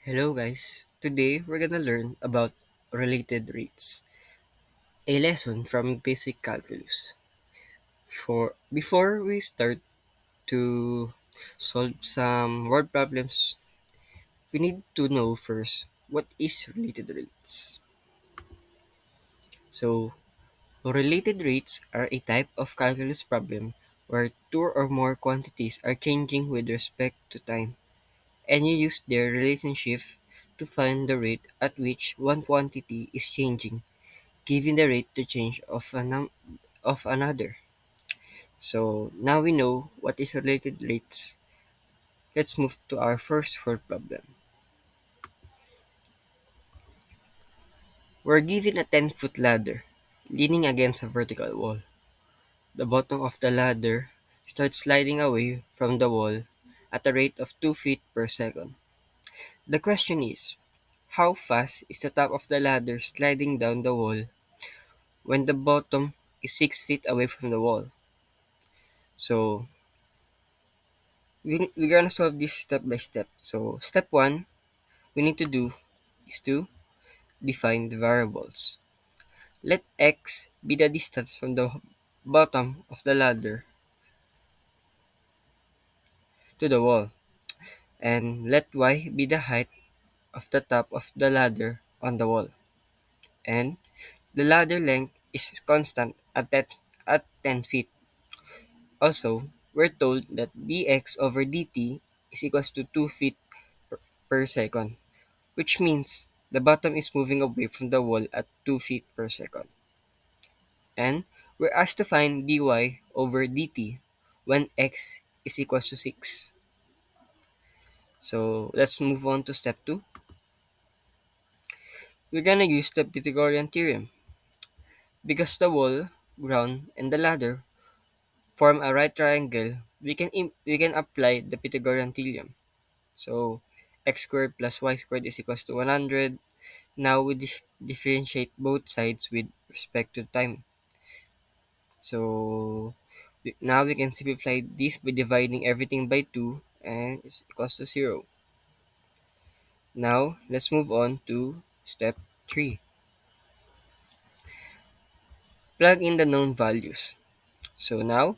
Hello guys. Today we're gonna learn about related rates, a lesson from basic calculus. For before we start to solve some word problems, we need to know first what is related rates. So, related rates are a type of calculus problem where two or more quantities are changing with respect to time, and you use their relationship to find the rate at which one quantity is changing given the rate to change of another. So now we know what is related rates. Let's move to our first word problem. We're given a 10-foot ladder leaning against a vertical wall. The bottom of the ladder starts sliding away from the wall at a rate of 2 feet per second. The question is, how fast is the top of the ladder sliding down the wall when the bottom is 6 feet away from the wall? So we're gonna solve this step by step. So step one we need to do is to define the variables. Let x be the distance from the bottom of the ladder to the wall, and let y be the height of the top of the ladder on the wall. And the ladder length is constant at 10 feet. Also, we're told that dx over dt is equals to 2 feet per second, which means the bottom is moving away from the wall at 2 feet per second. And we're asked to find dy over dt when x is equals to 6. So let's move on to step 2. We're gonna use the Pythagorean theorem. Because the wall, ground, and the ladder form a right triangle, we can apply the Pythagorean theorem. So x squared plus y squared is equals to 100. Now we differentiate both sides with respect to time. So now we can simplify this by dividing everything by 2 and it's equals to 0. Now let's move on to step 3. Plug in the known values. So now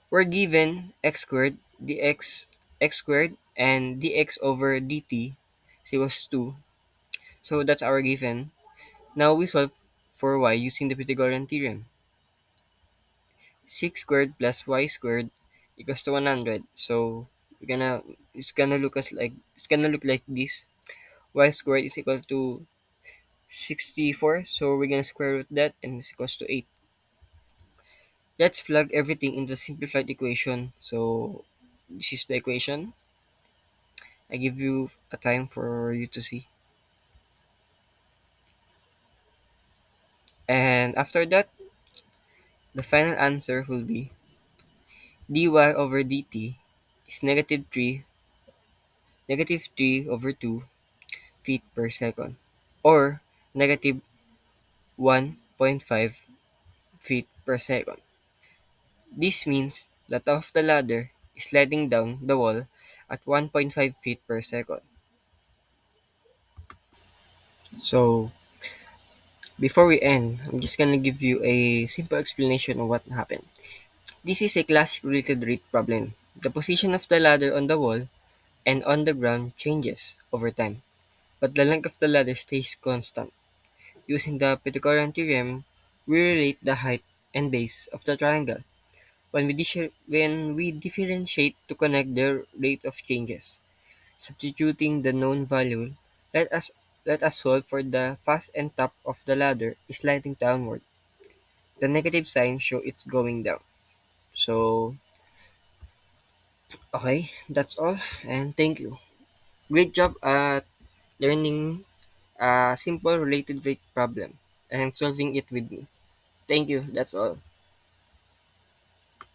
we're given x squared, x squared, and dx over dt is equals to 2. So that's our given. Now we solve for y using the Pythagorean theorem. 6 squared plus y squared equals to 100. So we're gonna it's gonna look like this. Y squared is equal to 64. So we're gonna square root that and it's equals to 8. Let's plug everything in the simplified equation. So this is the equation. I give you a time for you to see. And after that, the final answer will be dy over dt is negative 3 over 2 feet per second, or negative 1.5 feet per second. This means the top of the ladder is sliding down the wall at 1.5 feet per second. So, before we end, I'm just gonna give you a simple explanation of what happened. This is a classic related rate problem. The position of the ladder on the wall and on the ground changes over time, but the length of the ladder stays constant. Using the Pythagorean theorem, we relate the height and base of the triangle when we differentiate to connect their rate of changes. Substituting the known value, let us let us solve for the fast and top of the ladder is sliding downward. The negative sign show it's going down. So okay, that's all and thank you. Great job at learning a simple related rate problem and solving it with me. Thank you. That's all.